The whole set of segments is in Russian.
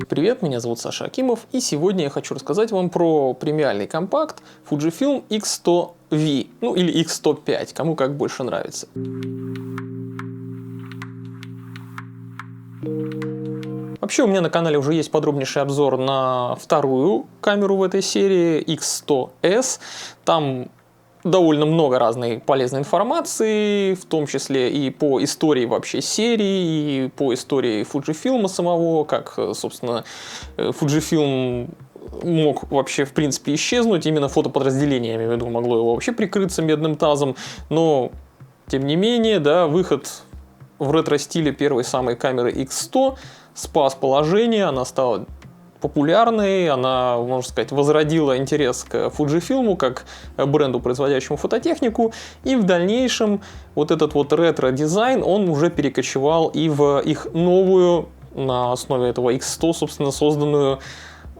Привет, меня зовут Саша Акимов, и сегодня я хочу рассказать вам про премиальный компакт Fujifilm X100V, ну или X105, кому как больше нравится. Вообще у меня на канале уже есть подробнейший обзор на вторую камеру в этой серии, X100S. Там довольно много разной полезной информации, в том числе и по истории вообще серии, и по истории Fujifilm самого, как, собственно, Fujifilm мог вообще, в принципе, исчезнуть. Именно фотоподразделение, я имею в виду, могло его вообще прикрыться медным тазом. Но, тем не менее, да, выход в ретро-стиле первой самой камеры X100 спас положение, она стала популярной, она, можно сказать, возродила интерес к Fujifilm как бренду, производящему фототехнику, и в дальнейшем вот этот вот ретро-дизайн, он уже перекочевал и в их новую, на основе этого X100, собственно, созданную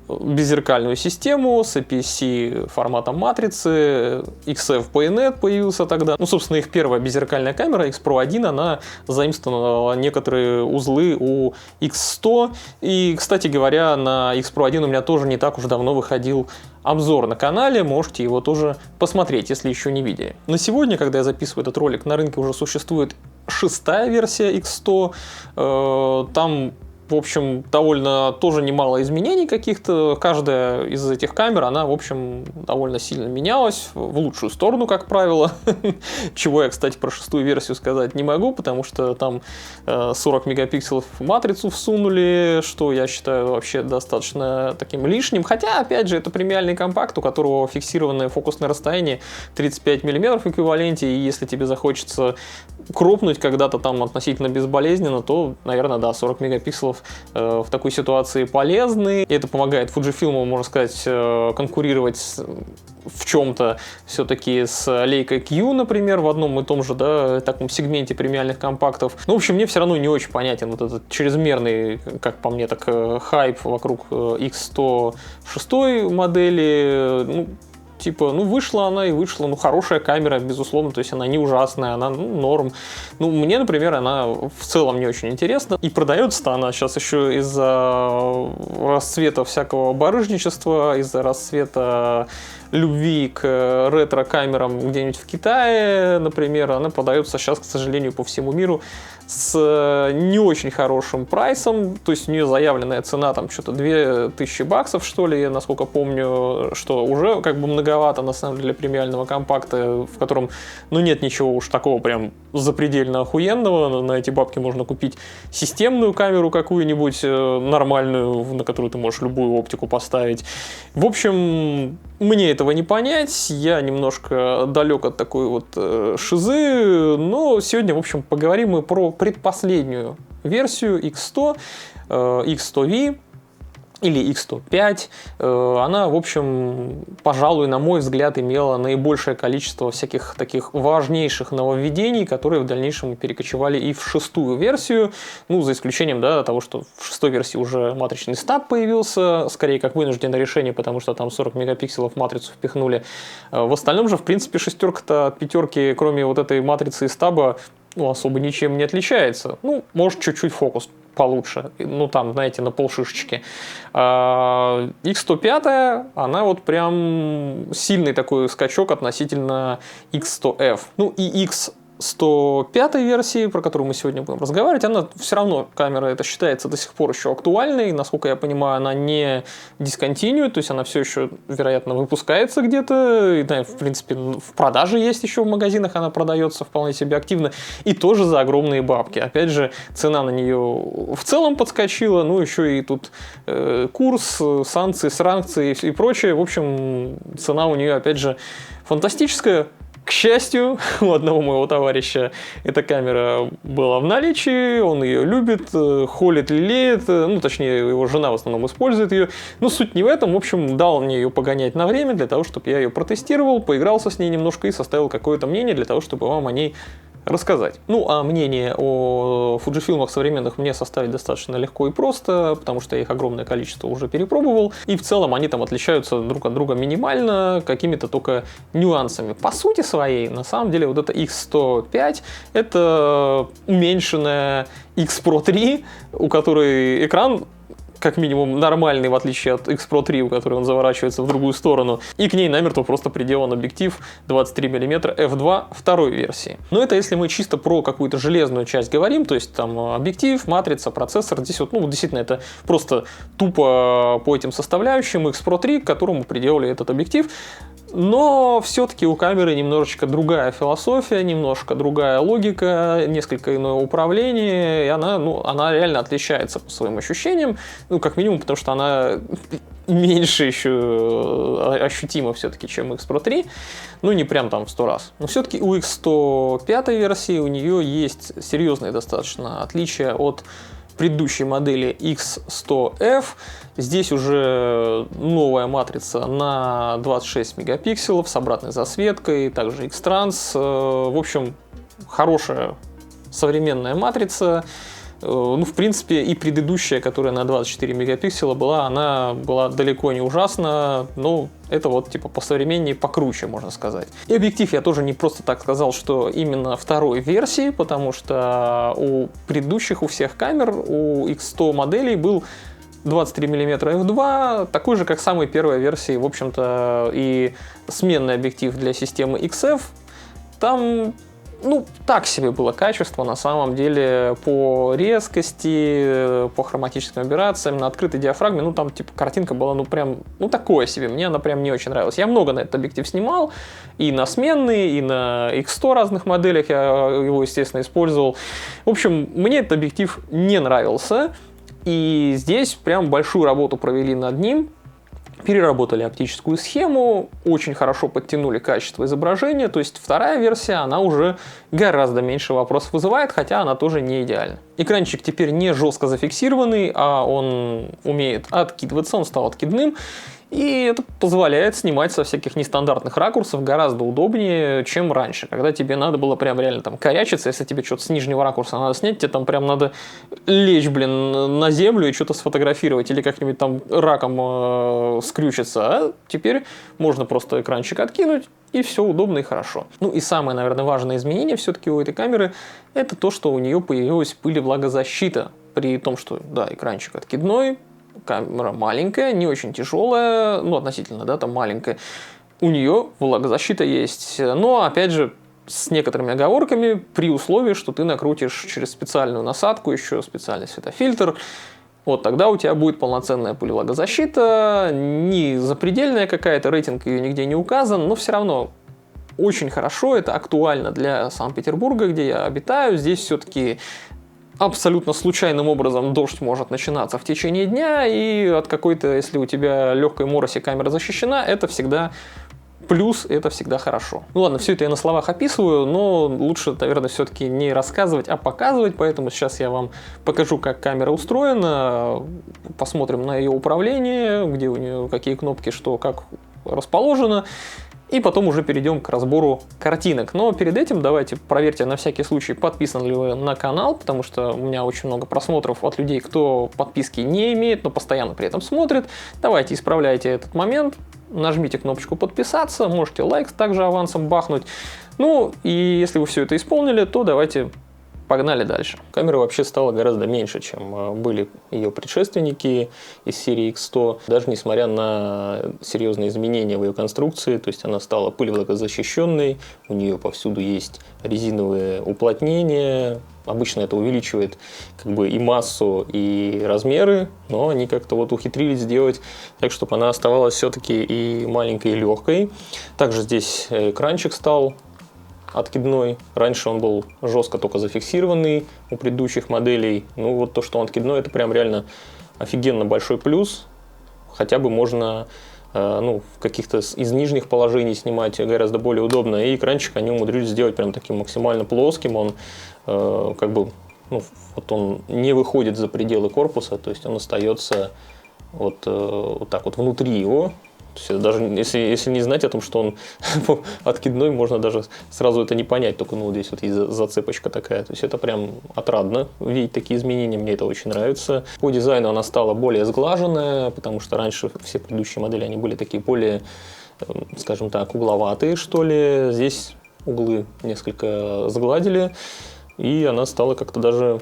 беззеркальную систему с APS-C форматом матрицы, XF Bayonet появился тогда. Ну, собственно, их первая беззеркальная камера X-Pro 1, она заимствовала некоторые узлы у X100. И, кстати говоря, на X-Pro 1 у меня тоже не так уж давно выходил обзор на канале, можете его тоже посмотреть, если еще не видели. На сегодня, когда я записываю этот ролик, на рынке уже существует 6-я версия X100. Там, в общем, довольно тоже немало изменений каких-то. Каждая из этих камер, она, в общем, довольно сильно менялась. В лучшую сторону, как правило. Чего я, кстати, про 6-ю версию сказать не могу, потому что там 40 мегапикселов матрицу всунули, что я считаю вообще достаточно таким лишним. Хотя, опять же, это премиальный компакт, у которого фиксированное фокусное расстояние 35 мм в эквиваленте. И если тебе захочется кропнуть когда-то там относительно безболезненно, то, наверное, да, 40 мегапикселов в такой ситуации полезны. И это помогает Fujifilm, можно сказать, конкурировать в чем-то все-таки с Leica Q, например, в одном и том же, да, таком сегменте премиальных компактов. Ну, в общем, мне все равно не очень понятен вот этот чрезмерный, как по мне, так хайп вокруг X106 модели. Ну, типа, ну, вышла она и вышла, ну, хорошая камера, безусловно, то есть она не ужасная, она, ну, норм. Ну, мне, например, она в целом не очень интересна. И продается-то она сейчас еще из-за расцвета всякого барыжничества, из-за расцвета любви к ретро-камерам где-нибудь в Китае, например. Она продается сейчас, к сожалению, по всему миру с не очень хорошим прайсом, то есть у нее заявленная цена там что-то $2000, что ли, насколько помню, что уже как бы многовато на самом деле для премиального компакта, в котором, ну, нет ничего уж такого прям запредельно охуенного. На эти бабки можно купить системную камеру какую-нибудь нормальную, на которую ты можешь любую оптику поставить. В общем, мне этого не понять, я немножко далек от такой вот шизы, но сегодня, в общем, поговорим мы про предпоследнюю версию X100, X100V или X105. Она, в общем, пожалуй, на мой взгляд, имела наибольшее количество всяких таких важнейших нововведений, которые в дальнейшем перекочевали и в 6-ю версию, ну, за исключением, да, того, что в 6-й версии уже матричный стаб появился, скорее как вынужденное решение, потому что там 40 мегапикселов матрицу впихнули. В остальном же, в принципе, шестерка-то от пятерки, кроме вот этой матрицы и стаба, ну, особо ничем не отличается. Ну, может, чуть-чуть фокус получше. Ну, там, знаете, на полшишечки. X105, она вот прям сильный такой скачок относительно X100F. Ну, и X105 версии, про которую мы сегодня будем разговаривать, она все равно, камера эта считается до сих пор еще актуальной. Насколько я понимаю, она не дисконтинует, то есть она все еще, вероятно, выпускается где-то. И, да, в принципе, в продаже есть еще в магазинах, она продается вполне себе активно. И тоже за огромные бабки. Опять же, цена на нее в целом подскочила, ну, еще и тут курс, санкции и прочее. В общем, цена у нее, опять же, фантастическая. К счастью, у одного моего товарища эта камера была в наличии, он ее любит, холит, лелеет, ну, точнее, его жена в основном использует ее. Но суть не в этом, в общем, дал мне ее погонять на время для того, чтобы я ее протестировал, поигрался с ней немножко и составил какое-то мнение для того, чтобы вам о ней рассказать. Ну, а мнение о Fujifilm'ах современных мне составить достаточно легко и просто, потому что я их огромное количество уже перепробовал, и в целом они там отличаются друг от друга минимально, какими-то только нюансами. По сути своей, на самом деле, вот это X105 — это уменьшенная X Pro 3, у которой экран как минимум нормальный, в отличие от X Pro 3, у которой он заворачивается в другую сторону. И к ней намертво просто приделан объектив 23 мм f2 второй версии. Но это если мы чисто про какую-то железную часть говорим, то есть там объектив, матрица, процессор. Здесь вот, ну, действительно, это просто тупо по этим составляющим X Pro 3, к которому приделали этот объектив. Но все-таки у камеры немножечко другая философия, немножко другая логика, несколько иное управление, и она реально отличается по своим ощущениям, ну, как минимум, потому что она меньше еще ощутима все-таки, чем X Pro 3, ну, не прям там в 100 раз. Но все-таки у X105 версии у нее есть серьезные достаточно отличия от предыдущей модели X100F. Здесь уже новая матрица на 26 мегапикселов с обратной засветкой, также X-Trans. В общем, хорошая современная матрица. Ну, в принципе, и предыдущая, которая на 24 мегапикселя была, она была далеко не ужасна, но это вот типа посовременнее, покруче, можно сказать. И объектив я тоже не просто так сказал, что именно второй версии, потому что у предыдущих, у всех камер, у X100 моделей был 23 мм f2, такой же, как самой первой версии, в общем-то, и сменный объектив для системы XF. Там, ну, так себе было качество, на самом деле, по резкости, по хроматическим операциям, на открытой диафрагме, ну, там, типа, картинка была, ну, прям, ну, такое себе, мне она прям не очень нравилась. Я много на этот объектив снимал, и на сменные, и на X100 разных моделях я его, естественно, использовал. В общем, мне этот объектив не нравился. И здесь прям большую работу провели над ним, переработали оптическую схему, очень хорошо подтянули качество изображения, то есть вторая версия, она уже гораздо меньше вопросов вызывает, хотя она тоже не идеальна. Экранчик теперь не жестко зафиксированный, а он умеет откидываться, он стал откидным. И это позволяет снимать со всяких нестандартных ракурсов гораздо удобнее, чем раньше, когда тебе надо было прям реально там корячиться, если тебе что-то с нижнего ракурса надо снять, тебе там прям надо лечь, блин, на землю и что-то сфотографировать или как-нибудь там раком скрючиться. А теперь можно просто экранчик откинуть, и все удобно и хорошо. Ну и самое, наверное, важное изменение все-таки у этой камеры, это то, что у нее появилась пылевлагозащита. При том, что, да, экранчик откидной, камера маленькая, не очень тяжелая, ну, относительно, да, там маленькая. У нее влагозащита есть, но, опять же, с некоторыми оговорками, при условии, что ты накрутишь через специальную насадку, еще специальный светофильтр, вот тогда у тебя будет полноценная пылевлагозащита, не запредельная какая-то, рейтинг ее нигде не указан, но все равно очень хорошо, это актуально для Санкт-Петербурга, где я обитаю, здесь все-таки абсолютно случайным образом дождь может начинаться в течение дня, и от какой-то, если у тебя легкой мороси камера защищена, это всегда плюс, это всегда хорошо. Ну ладно, все это я на словах описываю, но лучше, наверное, все-таки не рассказывать, а показывать, поэтому сейчас я вам покажу, как камера устроена, посмотрим на ее управление, где у нее какие кнопки, что, как расположено. И потом уже перейдем к разбору картинок. Но перед этим давайте проверьте на всякий случай, подписаны ли вы на канал, потому что у меня очень много просмотров от людей, кто подписки не имеет, но постоянно при этом смотрит. Давайте исправляйте этот момент, нажмите кнопочку подписаться, можете лайк также авансом бахнуть. Ну и если вы все это исполнили, то давайте погнали дальше. Камера вообще стала гораздо меньше, чем были ее предшественники из серии X100, даже несмотря на серьезные изменения в ее конструкции, то есть она стала пылевлагозащищенной, у нее повсюду есть резиновые уплотнения, обычно это увеличивает как бы и массу, и размеры, но они как-то вот ухитрились сделать так, чтобы она оставалась все-таки и маленькой, и легкой. Также здесь экранчик стал откидной. Раньше он был жестко только зафиксированный у предыдущих моделей. Ну вот то, что он откидной, это прям реально офигенно большой плюс. Хотя бы можно в каких-то из нижних положений снимать гораздо более удобно. И экранчик они умудрились сделать прям таким максимально плоским. Он как бы, вот он не выходит за пределы корпуса, то есть он остается вот так вот внутри его. То есть даже если не знать о том, что он откидной, можно даже сразу это не понять, только вот здесь вот есть зацепочка такая. То есть это прям отрадно видеть такие изменения, мне это очень нравится. По дизайну она стала более сглаженная, потому что раньше все предыдущие модели, они были такие более, скажем так, угловатые, что ли. Здесь углы несколько сгладили, и она стала как-то даже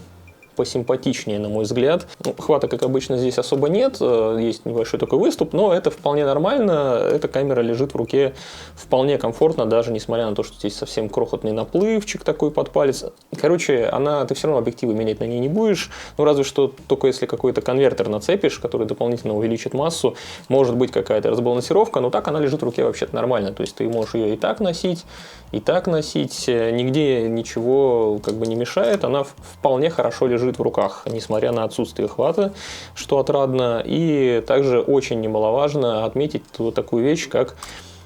посимпатичнее, на мой взгляд. Ну, хвата, как обычно, здесь особо нет, есть небольшой такой выступ, но это вполне нормально, эта камера лежит в руке вполне комфортно, даже несмотря на то, что здесь совсем крохотный наплывчик такой под палец. Короче, ты все равно объективы менять на ней не будешь, ну разве что только если какой-то конвертер нацепишь, который дополнительно увеличит массу, может быть какая-то разбалансировка, но так она лежит в руке вообще-то нормально, то есть ты можешь ее и так носить, нигде ничего как бы не мешает, она вполне хорошо лежит в руках, несмотря на отсутствие хвата, что отрадно. И также очень немаловажно отметить вот такую вещь, как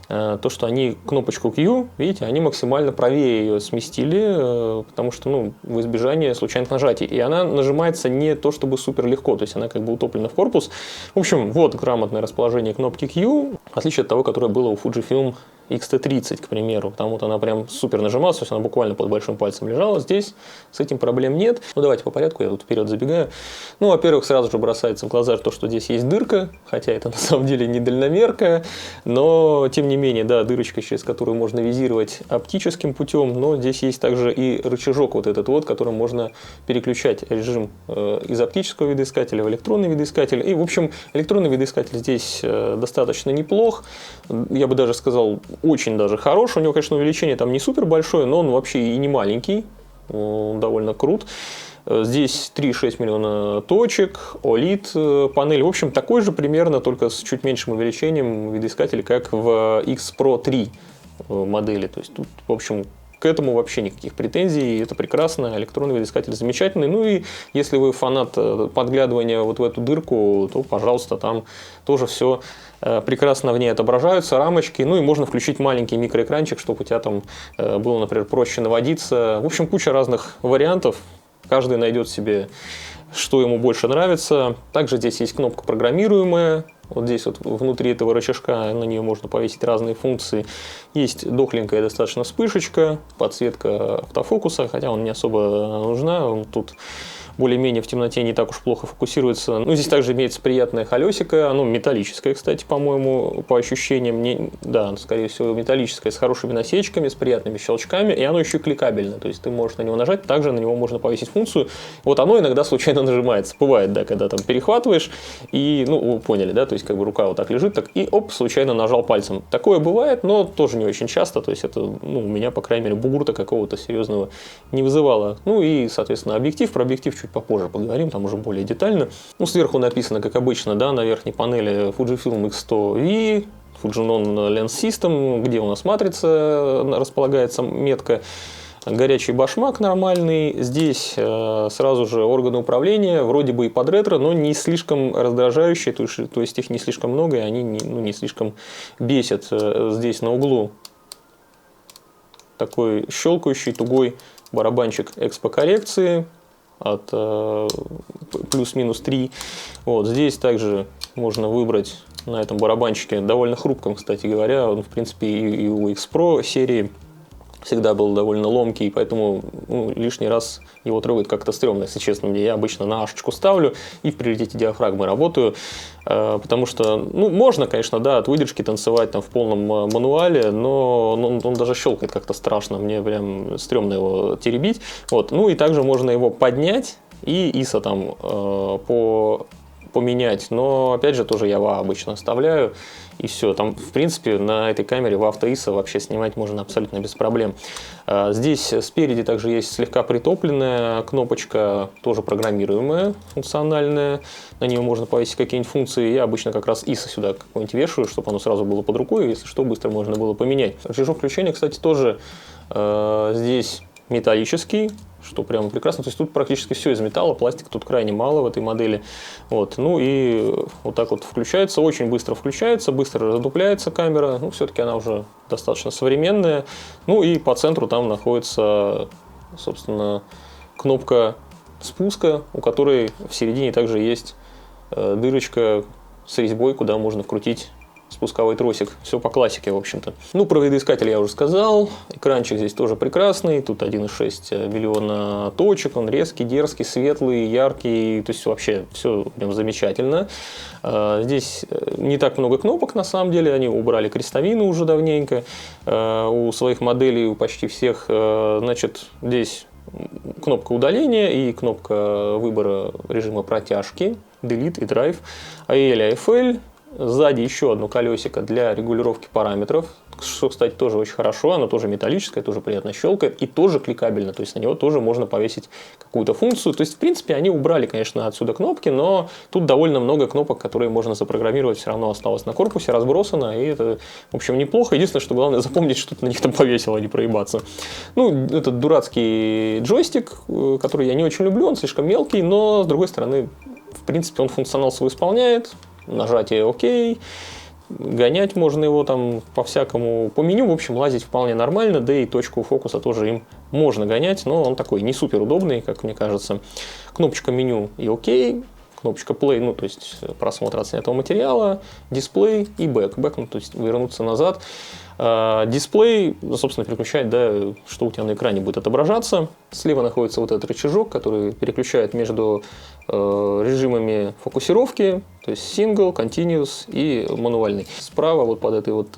то, что они кнопочку Q, видите, они максимально правее ее сместили, потому что, в избежание случайных нажатий. И она нажимается не то чтобы супер легко, то есть она как бы утоплена в корпус. В общем, вот грамотное расположение кнопки Q, в отличие от того, которое было у Fujifilm X-T30, к примеру. Там вот она прям супер нажималась, то есть она буквально под большим пальцем лежала. Здесь с этим проблем нет. Ну, давайте по порядку, я тут вперед забегаю. Ну, во-первых, сразу же бросается в глаза то, что здесь есть дырка, хотя это на самом деле не дальномерка, но, тем не менее, да, дырочка, через которую можно визировать оптическим путем, но здесь есть также и рычажок вот этот вот, которым можно переключать режим из оптического видоискателя в электронный видоискатель. И, в общем, электронный видоискатель здесь достаточно неплох. Я бы даже сказал, очень даже хорош. У него, конечно, увеличение там не супер большое, но он вообще и не маленький. Он довольно крут. Здесь 3,6 миллиона точек, OLED панель. В общем, такой же примерно, только с чуть меньшим увеличением видоискателя, как в X Pro 3 модели. То есть тут, в общем, к этому вообще никаких претензий, это прекрасно, электронный видоискатель замечательный. Ну и если вы фанат подглядывания вот в эту дырку, то, пожалуйста, там тоже все прекрасно в ней отображаются, рамочки. Ну и можно включить маленький микроэкранчик, чтобы у тебя там было, например, проще наводиться. В общем, куча разных вариантов, каждый найдет себе, что ему больше нравится. Также здесь есть кнопка программируемая. Вот здесь вот внутри этого рычажка на нее можно повесить разные функции. Есть дохленькая достаточно вспышечка, подсветка автофокуса, хотя он не особо нужна. Он тут более-менее в темноте не так уж плохо фокусируется. Ну, здесь также имеется приятное колесико, оно металлическое, кстати, по-моему, по ощущениям. Да, скорее всего, металлическое, с хорошими насечками, с приятными щелчками, и оно еще кликабельное, то есть ты можешь на него нажать, также на него можно повесить функцию. Вот оно иногда случайно нажимается. Бывает, да, когда там перехватываешь, и, вы поняли, да, то есть как бы рука вот так лежит, так, и оп, случайно нажал пальцем. Такое бывает, но тоже не очень часто, то есть это, у меня, по крайней мере, бугурта какого-то серьезного не вызывало. Ну и, соответственно, объектив, про объектив чуть попозже поговорим, там уже более детально. Сверху написано, как обычно, да, на верхней панели Fujifilm X100V, Fujinon Lens System, где у нас матрица располагается метка. Горячий башмак нормальный. Здесь сразу же органы управления, вроде бы и под ретро, но не слишком раздражающие, то есть их не слишком много, и они не слишком бесят. Здесь на углу такой щелкающий, тугой барабанчик экспо-коррекции от плюс-минус 3. Вот здесь также можно выбрать на этом барабанчике, довольно хрупком, кстати говоря, он в принципе и у X Pro серии всегда был довольно ломкий, поэтому лишний раз его трогать как-то стрёмно, если честно. Я обычно на ашечку ставлю и в приоритете диафрагмы работаю, потому что, можно, конечно, да, от выдержки танцевать там в полном мануале, но он даже щелкает как-то страшно, мне прям стрёмно его теребить. Вот. Ну и также можно его поднять и ISO там поменять, но опять же тоже я WA обычно оставляю, и все. Там, в принципе, на этой камере в авто-ISO вообще снимать можно абсолютно без проблем. Здесь спереди также есть слегка притопленная кнопочка, тоже программируемая, функциональная. На нее можно повесить какие-нибудь функции. Я обычно как раз ISO сюда какой-нибудь вешаю, чтобы оно сразу было под рукой, если что, быстро можно было поменять. Рычажок включения, кстати, тоже здесь металлический, что прямо прекрасно. То есть тут практически все из металла, пластика тут крайне мало в этой модели. Вот. Ну и вот так вот включается, очень быстро включается, быстро раздупляется камера. Все-таки она уже достаточно современная. Ну и по центру там находится, собственно, кнопка спуска, у которой в середине также есть дырочка с резьбой, куда можно вкрутить спусковой тросик. Все по классике, в общем-то. Про видоискатель я уже сказал. Экранчик здесь тоже прекрасный. Тут 1,6 миллиона точек. Он резкий, дерзкий, светлый, яркий. То есть вообще все прям замечательно. Здесь не так много кнопок, на самом деле. Они убрали крестовину уже давненько. У своих моделей, у почти всех, значит, здесь кнопка удаления и кнопка выбора режима протяжки, Delete и Drive, AL, AFL. Сзади еще одно колесико для регулировки параметров, что, кстати, тоже очень хорошо. Оно тоже металлическое, тоже приятно щелкает и тоже кликабельно. То есть на него тоже можно повесить какую-то функцию. То есть, в принципе, они убрали, конечно, отсюда кнопки, но тут довольно много кнопок, которые можно запрограммировать, все равно осталось на корпусе, разбросано. И это, в общем, неплохо. Единственное, что главное запомнить, что ты на них там повесил, а не проебаться. Ну, этот дурацкий джойстик, который я не очень люблю, он слишком мелкий, но, с другой стороны, в принципе, он функционал свой исполняет. Нажатие ОК, гонять можно его там по-всякому. По меню, в общем, лазить вполне нормально, да и точку фокуса тоже им можно гонять, но он такой не супер удобный, как мне кажется. Кнопочка меню и ОК, кнопочка Play, ну, то есть просмотр отснятого материала, дисплей и Back. Back, ну, то есть вернуться назад. Дисплей, собственно, переключает, да, что у тебя на экране будет отображаться. Слева находится вот этот рычажок, который переключает между режимами фокусировки, то есть Single, Continuous и мануальный. Справа вот под этой вот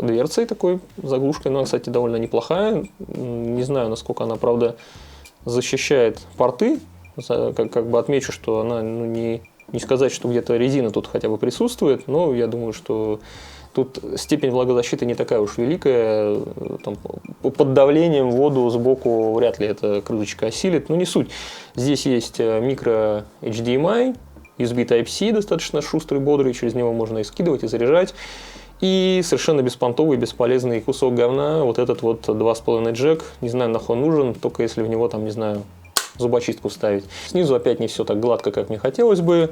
дверцей такой заглушкой, она, кстати, довольно неплохая. Не знаю, насколько она, правда, защищает порты. Как бы отмечу, что она, ну, не сказать, что где-то резина тут хотя бы присутствует, но я думаю, что тут степень влагозащиты не такая уж великая. Там, под давлением воду сбоку вряд ли эта крышечка осилит, но не суть. Здесь есть микро HDMI, USB Type-C достаточно шустрый, бодрый, через него можно и скидывать, и заряжать. И совершенно беспонтовый, бесполезный кусок говна, вот этот вот 2,5 джек, не знаю, нахуй он нужен, только если в него там, не знаю, зубочистку вставить. Снизу опять не все так гладко, как мне хотелось бы.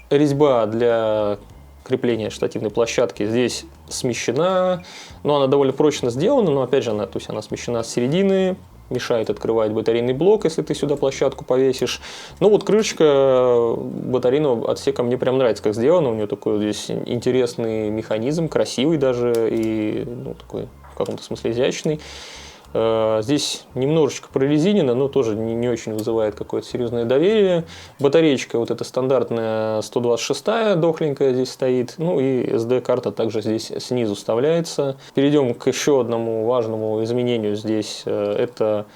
Резьба для крепления штативной площадки здесь смещена, но она довольно прочно сделана, но опять же она смещена с середины, мешает открывать батарейный блок, если ты сюда площадку повесишь. Ну вот крышечка батарейного отсека мне прям нравится, как сделано, у нее такой здесь интересный механизм, красивый даже и, ну, такой в каком-то смысле изящный. Здесь немножечко прорезинено, но тоже не очень вызывает какое-то серьезное доверие. Батареечка вот эта стандартная 126-я, дохленькая здесь стоит. Ну и SD-карта также здесь снизу вставляется. Перейдем к еще одному важному изменению здесь. Это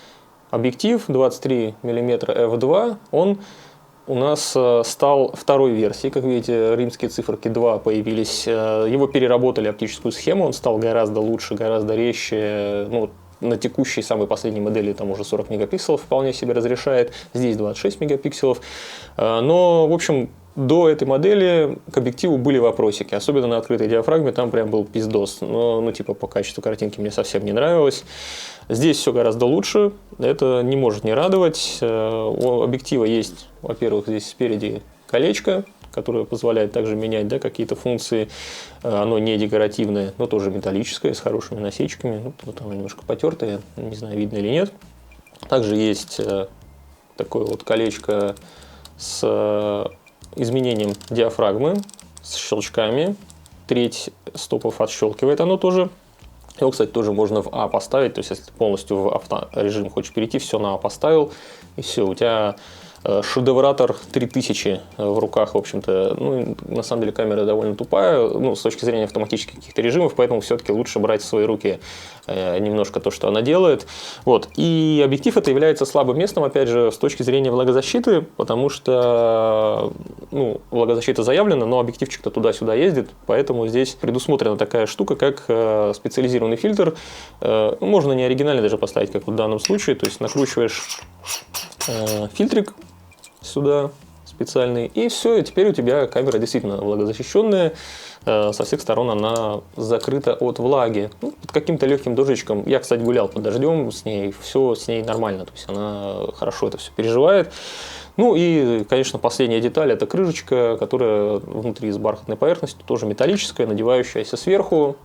объектив 23 мм f2. Он у нас стал второй версией. Как видите, римские циферки 2 появились. Его переработали оптическую схему. Он стал гораздо лучше, гораздо резче. Ну, на текущей самой последней модели там уже 40 мегапикселов вполне себе разрешает. Здесь 26 мегапикселов. Но, в общем, до этой модели к объективу были вопросики. Особенно на открытой диафрагме там прям был пиздос. Но, ну, типа, по качеству картинки мне совсем не нравилось. Здесь все гораздо лучше. Это не может не радовать. У объектива есть, во-первых, здесь спереди колечко, которое позволяет также менять, да, какие-то функции. Оно не декоративное, но тоже металлическое, с хорошими насечками. Ну, вот оно немножко потертое, не знаю, видно или нет. Также есть такое вот колечко с изменением диафрагмы, с щелчками. Треть стопов отщелкивает оно тоже. Его, кстати, тоже можно в А поставить. То есть, если ты полностью в авторежим хочешь перейти, все на А поставил, и все, у тебя шедевратор 3000 в руках, в общем-то. Ну, на самом деле камера довольно тупая, ну, с точки зрения автоматических каких-то режимов, поэтому все-таки лучше брать в свои руки немножко то, что она делает. Вот. И объектив это является слабым местом, опять же, с точки зрения влагозащиты, потому что, ну, влагозащита заявлена, но объективчик-то туда-сюда ездит, поэтому здесь предусмотрена такая штука, как специализированный фильтр. Можно не оригинальный даже поставить, как в данном случае, то есть накручиваешь фильтрик сюда специальный, и все, и теперь у тебя камера действительно влагозащищенная, со всех сторон она закрыта от влаги. Ну, под каким-то легким дождичком. Я, кстати, гулял под дождем с ней, все с ней нормально, то есть она хорошо это все переживает. Ну и, конечно, последняя деталь — это крышечка, которая внутри с бархатной поверхностью, тоже металлическая, надевающаяся сверху.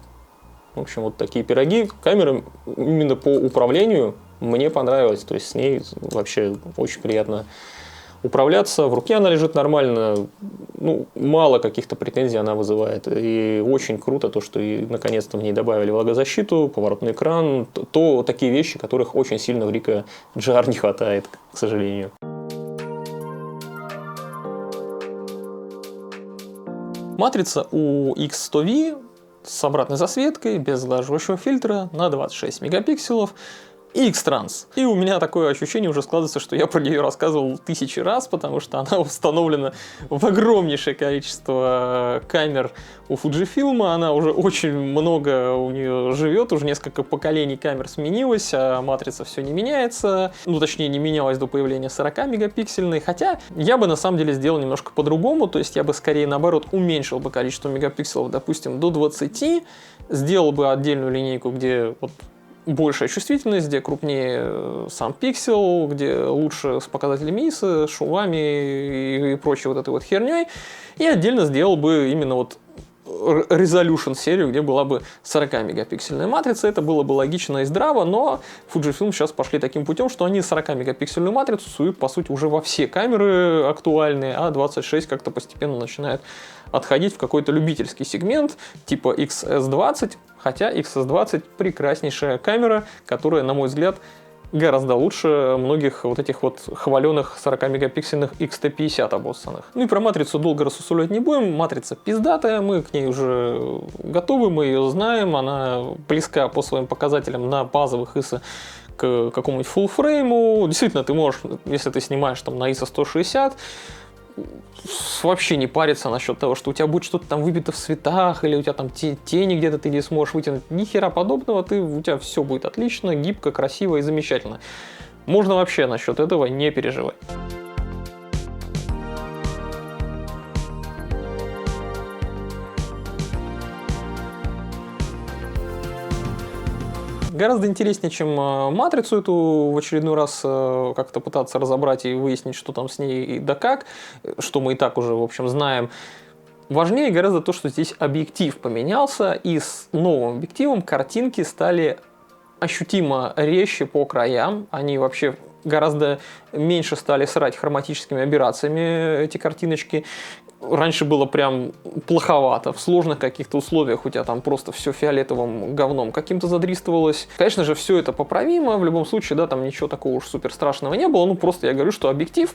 В общем, вот такие пироги. Камера именно по управлению мне понравилась, то есть с ней вообще очень приятно управляться. В руке она лежит нормально, ну, мало каких-то претензий она вызывает. И очень круто то, что и наконец-то в ней добавили влагозащиту, поворотный экран, такие вещи, которых очень сильно в Ricoh GR не хватает, к сожалению. Матрица у X100V с обратной засветкой, без сглаживающего фильтра, на 26 мегапикселов. и X-Trans. И у меня такое ощущение уже складывается, что я про нее рассказывал 1000 раз, потому что она установлена в огромнейшее количество камер у Fujifilm. Она уже очень много у нее живет, уже несколько поколений камер сменилось, а матрица все не меняется. Ну, точнее, не менялась до появления 40-мегапиксельной. Хотя я бы на самом деле сделал немножко по-другому, то есть я бы скорее наоборот уменьшил бы количество мегапикселов, допустим, до 20, сделал бы отдельную линейку, где вот большая чувствительность, где крупнее сам пиксел, где лучше с показателями ISO, шумами и прочей вот этой вот херней. И отдельно сделал бы именно вот Resolution серию, где была бы 40-мегапиксельная матрица. Это было бы логично и здраво, но Fujifilm сейчас пошли таким путем, что они 40-мегапиксельную матрицу суют, по сути, уже во все камеры актуальные, а 26 как-то постепенно начинает отходить в какой-то любительский сегмент, типа XS20, хотя XS20 прекраснейшая камера, которая, на мой взгляд, гораздо лучше многих вот этих вот хваленых 40-мегапиксельных XT50 обоссанных. Ну и про матрицу долго рассусолять не будем. Матрица пиздатая, мы к ней уже готовы, мы ее знаем. Она близка по своим показателям на базовых ISO к какому-нибудь full фрейму. Действительно, ты можешь, если ты снимаешь там на ISO 160, вообще не париться насчет того, что у тебя будет что-то там выбито в цветах, или у тебя там тени где-то ты не сможешь вытянуть. Ни хера подобного, у тебя все будет отлично, гибко, красиво и замечательно. Можно вообще насчет этого не переживать. Гораздо интереснее, чем матрицу эту в очередной раз как-то пытаться разобрать и выяснить, что там с ней и да как, что мы и так уже, в общем, знаем. Важнее гораздо то, что здесь объектив поменялся, и с новым объективом картинки стали ощутимо резче по краям. Они вообще гораздо меньше стали срать хроматическими аберрациями, эти картиночки. Раньше было прям плоховато, в сложных каких-то условиях у тебя там просто все фиолетовым говном каким-то задристывалось. Конечно же, все это поправимо, в любом случае, да, там ничего такого уж супер страшного не было, ну просто я говорю, что объектив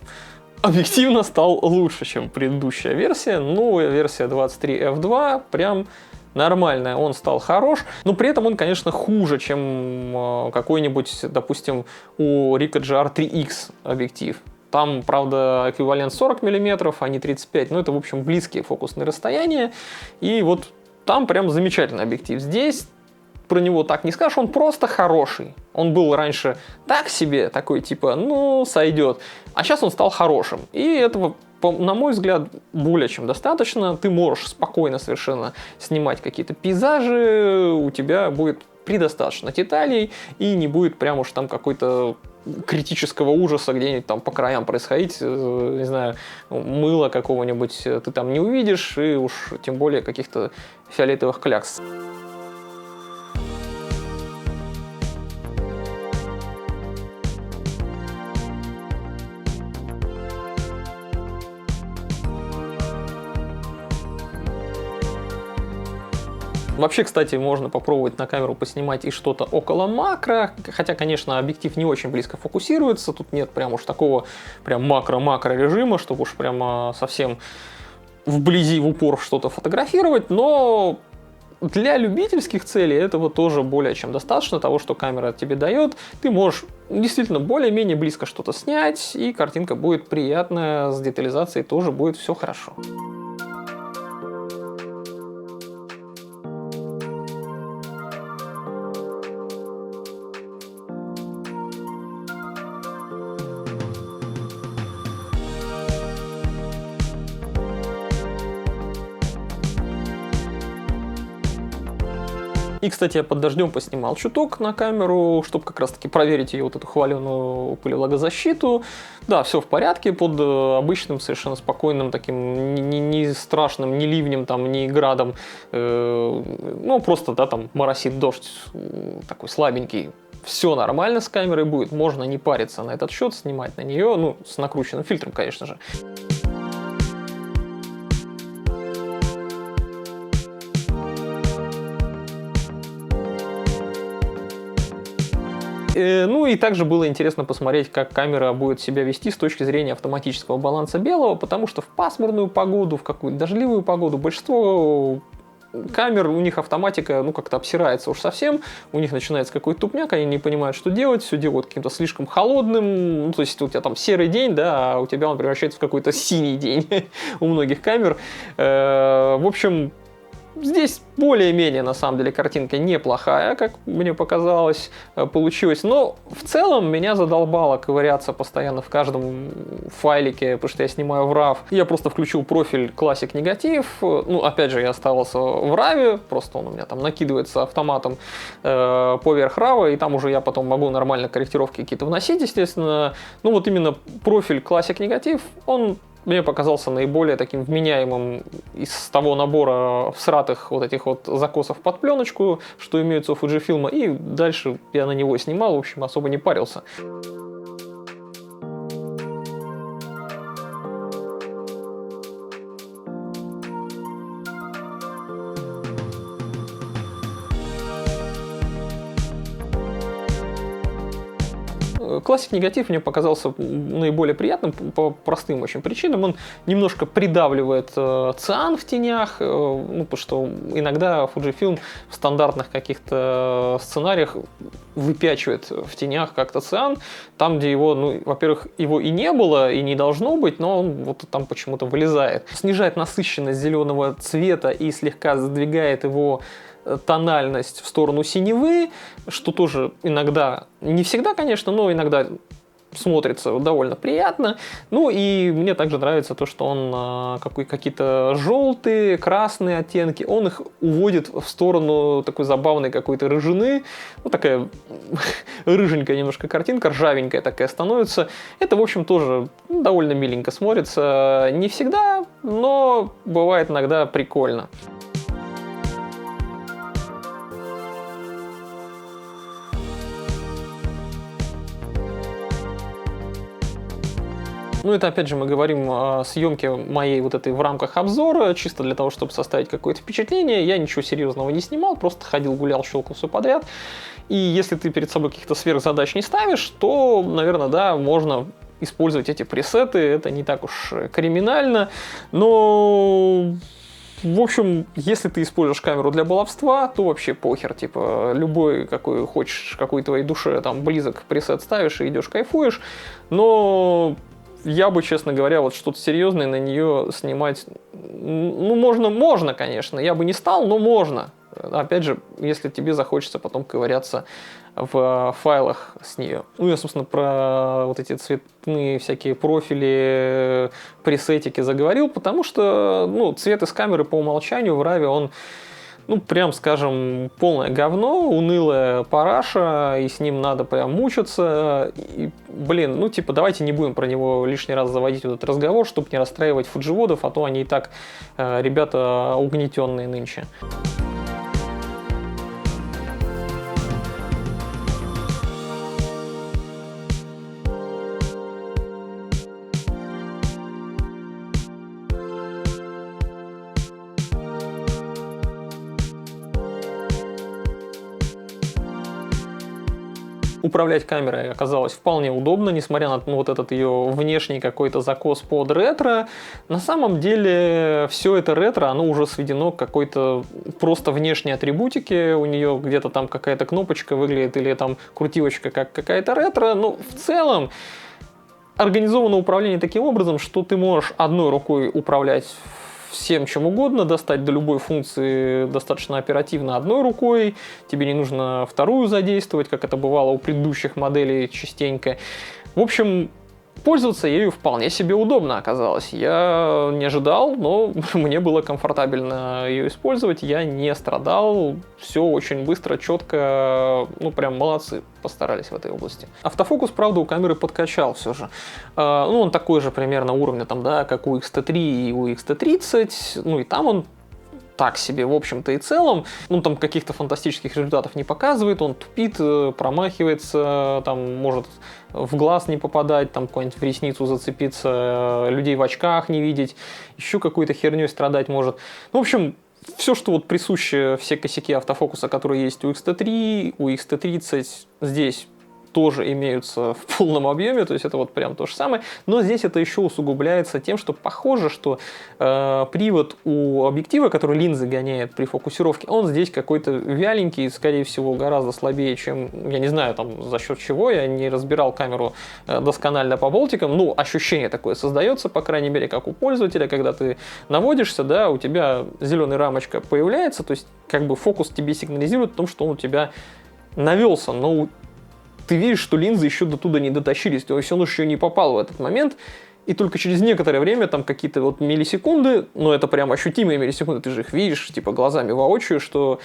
объективно стал лучше, чем предыдущая версия. Новая версия 23F2 прям нормальная, он стал хорош, но при этом он, конечно, хуже, чем какой-нибудь, допустим, у Ricoh GR3X объектив. Там, правда, эквивалент 40 мм, а не 35, но это, в общем, близкие фокусные расстояния. И вот там прям замечательный объектив. Здесь про него так не скажешь, он просто хороший. Он был раньше так себе, такой типа, ну, сойдет. А сейчас он стал хорошим. И этого, на мой взгляд, более чем достаточно. Ты можешь спокойно совершенно снимать какие-то пейзажи, у тебя будет предостаточно деталей, и не будет прям уж там какой-то критического ужаса где-нибудь там по краям происходить, не знаю, мыла какого-нибудь ты там не увидишь, и уж тем более каких-то фиолетовых клякс. Вообще, кстати, можно попробовать на камеру поснимать и что-то около макро, хотя, конечно, объектив не очень близко фокусируется, тут нет прям уж такого прям макро-макро режима, чтобы уж прямо совсем вблизи, в упор что-то фотографировать, но для любительских целей этого тоже более чем достаточно, того, что камера тебе дает. Ты можешь действительно более-менее близко что-то снять, и картинка будет приятная, с детализацией тоже будет все хорошо. И, кстати, я под дождем поснимал чуток на камеру, чтобы как раз-таки проверить ее вот эту хваленую пылевлагозащиту. Да, все в порядке, под обычным, совершенно спокойным, таким не страшным ни ливнем, там, ни градом. Ну, просто, да, там моросит дождь такой слабенький. Все нормально с камерой будет, можно не париться на этот счет, снимать на нее, ну, с накрученным фильтром, конечно же. Ну и также было интересно посмотреть, как камера будет себя вести с точки зрения автоматического баланса белого, потому что в пасмурную погоду, в какую-то дождливую погоду большинство камер, у них автоматика, ну, как-то обсирается уж совсем, у них начинается какой-то тупняк, они не понимают, что делать, все делают каким-то слишком холодным, ну, то есть у тебя там серый день, да, а у тебя он превращается в какой-то синий день у многих камер. В общем, здесь более-менее, на самом деле, картинка неплохая, как мне показалось, получилось. Но в целом меня задолбало ковыряться постоянно в каждом файлике, потому что я снимаю в RAW. Я просто включил профиль Classic Negative. Ну, опять же, я оставался в RAW, просто он у меня там накидывается автоматом поверх RAW, и там уже я потом могу нормально корректировки какие-то вносить, естественно. Ну, вот именно профиль Classic Negative, он мне показался наиболее таким вменяемым из того набора всратых вот этих вот закосов под пленочку, что имеются у Fujifilm, и дальше я на него снимал, в общем, особо не парился. Classic Negative мне показался наиболее приятным по простым очень причинам. Он немножко придавливает циан в тенях, ну, потому что иногда Fujifilm в стандартных каких-то сценариях выпячивает в тенях как-то циан, там, где его, ну, во-первых, его и не было, и не должно быть, но он вот там почему-то вылезает. Снижает насыщенность зеленого цвета и слегка задвигает его тональность в сторону синевы, что тоже иногда, не всегда, конечно, но иногда смотрится довольно приятно. Ну и мне также нравится то, что он какие-то желтые, красные оттенки, он их уводит в сторону такой забавной какой-то рыжины. Ну, такая рыженькая немножко картинка, ржавенькая такая становится. Это, в общем, тоже довольно миленько смотрится. Не всегда, но бывает иногда прикольно. Ну, это, опять же, мы говорим о съемке моей вот этой в рамках обзора, чисто для того, чтобы составить какое-то впечатление. Я ничего серьезного не снимал, просто ходил, гулял, щелкал все подряд. И если ты перед собой каких-то сверхзадач не ставишь, то, наверное, да, можно использовать эти пресеты, это не так уж криминально, но... В общем, если ты используешь камеру для баловства, то вообще похер, типа, любой, какой хочешь, какой твоей душе там близок пресет ставишь и идешь кайфуешь, но... Я бы, честно говоря, вот что-то серьезное на нее снимать, ну, можно, конечно, я бы не стал, но можно. Опять же, если тебе захочется потом ковыряться в файлах с нее. Ну, я, собственно, про вот эти цветные всякие профили, пресетики заговорил, потому что, ну, цвет из камеры по умолчанию в RAW, он, ну, прям, скажем, полное говно, унылая параша, и с ним надо прям мучиться. И, блин, ну, типа, давайте не будем про него лишний раз заводить вот этот разговор, чтобы не расстраивать фудживодов, а то они и так ребята угнетенные нынче. Управлять камерой оказалось вполне удобно, несмотря на вот этот ее внешний какой-то закос под ретро. На самом деле все это ретро, оно уже сведено к какой-то просто внешней атрибутике. У нее где-то там какая-то кнопочка выглядит или там крутилочка как какая-то ретро. Но в целом организовано управление таким образом, что ты можешь одной рукой управлять всем чем угодно, достать до любой функции достаточно оперативно одной рукой, тебе не нужно вторую задействовать, как это бывало у предыдущих моделей частенько. В общем, пользоваться ею вполне себе удобно оказалось. Я не ожидал, но мне было комфортабельно ее использовать, я не страдал, все очень быстро, четко, ну прям молодцы, постарались в этой области. Автофокус, правда, у камеры подкачал все же. Ну, он такой же примерно уровня, там, да, как у X-T3 и у X-T30, ну и там он так себе, в общем-то и целом. Он там каких-то фантастических результатов не показывает, он тупит, промахивается, там может в глаз не попадать, там какой-нибудь в ресницу зацепиться, людей в очках не видеть, еще какой-то херней страдать может. Ну, в общем, все, что вот присуще, все косяки автофокуса, которые есть у X-T3, у X-T30, здесь тоже имеются в полном объеме, то есть это вот прям то же самое, но здесь это еще усугубляется тем, что похоже, что привод у объектива, который линзы гоняет при фокусировке, он здесь какой-то вяленький, скорее всего, гораздо слабее, чем, я не знаю, там, за счет чего, я не разбирал камеру досконально по болтикам, ну, ощущение такое создается, по крайней мере, как у пользователя, когда ты наводишься, да, у тебя зеленая рамочка появляется, то есть как бы фокус тебе сигнализирует о том, что он у тебя навелся, но ты видишь, что линзы еще до туда не дотащились, то есть он еще не попал в этот момент, и только через некоторое время, там какие-то вот миллисекунды, но это прям ощутимые миллисекунды, ты же их видишь, типа глазами воочию, что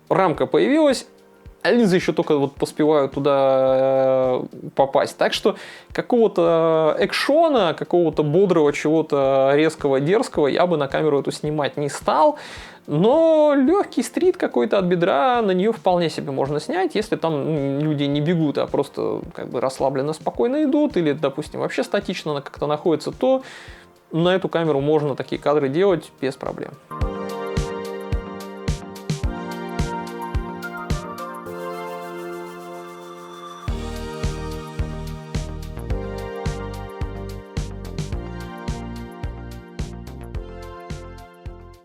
рамка появилась, а линзы еще только вот поспевают туда попасть. Так что какого-то экшона, какого-то бодрого, чего-то резкого, дерзкого я бы на камеру эту снимать не стал. Но легкий стрит какой-то от бедра, на нее вполне себе можно снять, если там люди не бегут, а просто как бы расслабленно, спокойно идут, или, допустим, вообще статично как-то находится, то на эту камеру можно такие кадры делать без проблем.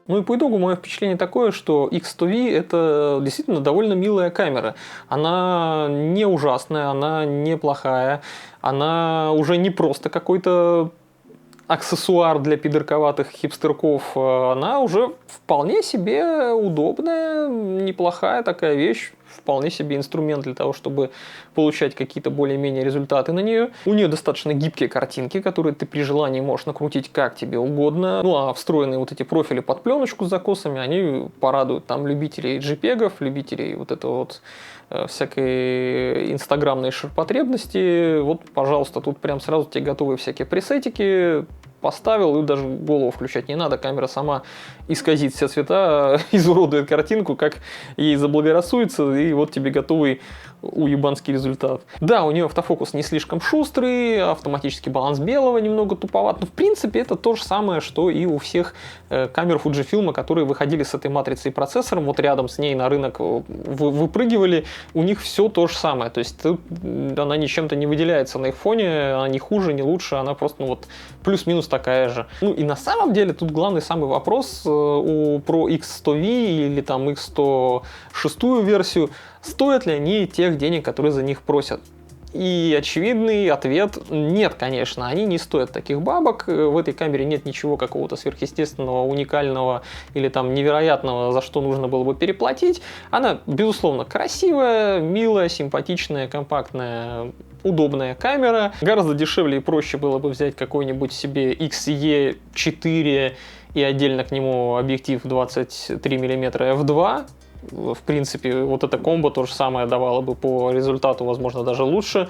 Ну и по итогу мое впечатление такое, что X100V это действительно довольно милая камера. Она не ужасная, она не плохая, она уже не просто какой-то аксессуар для пидорковатых хипстерков, она уже вполне себе удобная, неплохая такая вещь, вполне себе инструмент для того, чтобы получать какие-то более-менее результаты на нее. У нее достаточно гибкие картинки, которые ты при желании можешь накрутить как тебе угодно. Ну а встроенные вот эти профили под пленочку с закосами, они порадуют там любителей JPEG-ов, любителей вот этого вот всякой инстаграмной ширпотребности. Вот, пожалуйста, тут прям сразу тебе готовые всякие пресетики, поставил, и даже голову включать не надо, камера сама исказит все цвета, изуродует картинку, как ей заблагорассудится, и вот тебе готовый уебанский результат. Да, у нее автофокус не слишком шустрый, автоматический баланс белого немного туповат, но в принципе это то же самое, что и у всех камер Fujifilm, которые выходили с этой матрицей и процессором, вот рядом с ней на рынок выпрыгивали, у них все то же самое, то есть она ничем-то не выделяется на их фоне, она не хуже, не лучше, она просто ну, вот плюс-минус такая же. Ну и на самом деле тут главный самый вопрос про X100V или там X106 версию, стоят ли они тех денег, которые за них просят? И очевидный ответ – нет, конечно, они не стоят таких бабок, в этой камере нет ничего какого-то сверхъестественного, уникального или там невероятного, за что нужно было бы переплатить. Она, безусловно, красивая, милая, симпатичная, компактная, удобная камера. Гораздо дешевле и проще было бы взять какой-нибудь себе XE4 и отдельно к нему объектив 23 мм f2. В принципе, вот эта комбо то же самое давало бы по результату, возможно, даже лучше,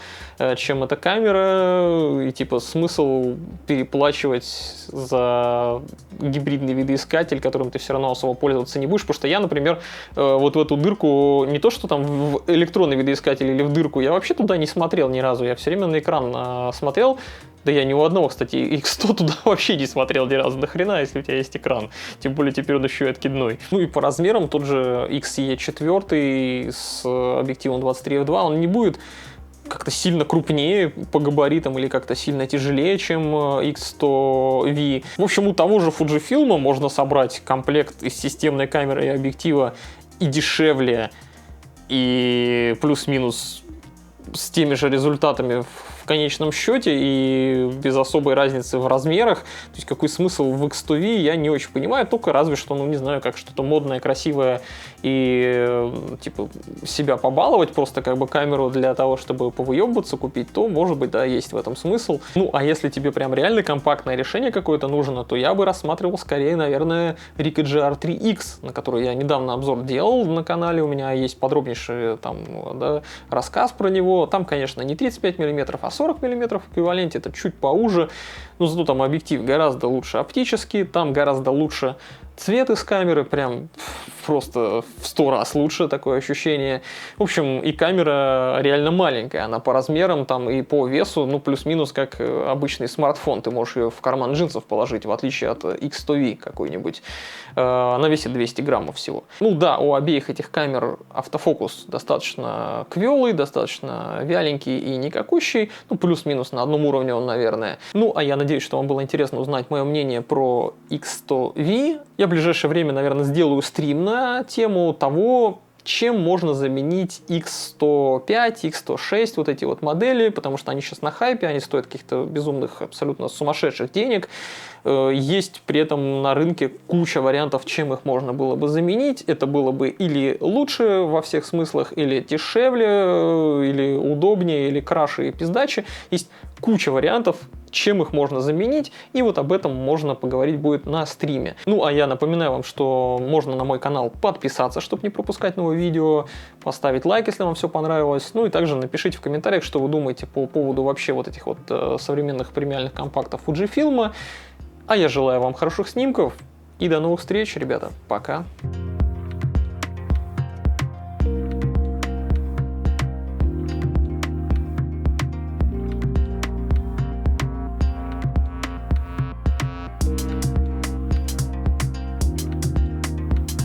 чем эта камера. И типа смысл переплачивать за гибридный видоискатель, которым ты все равно особо пользоваться не будешь. Потому что я, например, вот в эту дырку, не то что там в электронный видоискатель или в дырку, я вообще туда не смотрел ни разу. Я все время на экран смотрел. Да я ни у одного, кстати, X100 туда вообще не смотрел ни разу. Нахрена, если у тебя есть экран. Тем более теперь он еще и откидной. Ну и по размерам тот же XE4 с объективом 23 f2, он не будет как-то сильно крупнее по габаритам или как-то сильно тяжелее, чем X100V. В общем, у того же Fujifilm можно собрать комплект из системной камеры и объектива и дешевле, и плюс-минус с теми же результатами в конечном счете и без особой разницы в размерах. То есть какой смысл в X100V я не очень понимаю, только разве что, ну не знаю, как что-то модное, красивое и типа себя побаловать, просто как бы камеру для того, чтобы повыебываться купить, то может быть, да, есть в этом смысл. Ну, а если тебе прям реально компактное решение какое-то нужно, то я бы рассматривал скорее, наверное, Ricoh GR3X, на который я недавно обзор делал на канале, у меня есть подробнейший там, да, рассказ про него. Там, конечно, не 35 мм, а 40 мм в эквиваленте, это чуть поуже, но зато там объектив гораздо лучше оптический, там гораздо лучше цвет из камеры, прям просто в 100 раз лучше, такое ощущение. В общем, и камера реально маленькая, она по размерам там и по весу, ну, плюс-минус, как обычный смартфон. Ты можешь ее в карман джинсов положить, в отличие от X100V какой-нибудь. Она весит 200 граммов всего. Ну да, у обеих этих камер автофокус достаточно квелый, достаточно вяленький и никакущий. Ну, плюс-минус на одном уровне он, наверное. Ну, а я надеюсь, что вам было интересно узнать мое мнение про X100V. Я в ближайшее время, наверное, сделаю стрим на тему того, чем можно заменить X105, X106, вот эти вот модели, потому что они сейчас на хайпе, они стоят каких-то безумных, абсолютно сумасшедших денег. Есть при этом на рынке куча вариантов, чем их можно было бы заменить. Это было бы или лучше во всех смыслах, или дешевле, или удобнее, или краше и пиздаче. Есть куча вариантов, чем их можно заменить, и вот об этом можно поговорить будет на стриме. Ну, а я напоминаю вам, что можно на мой канал подписаться, чтобы не пропускать новые видео, поставить лайк, если вам все понравилось, ну и также напишите в комментариях, что вы думаете по поводу вообще вот этих вот современных премиальных компактов Fujifilm. А я желаю вам хороших снимков и до новых встреч, ребята. Пока.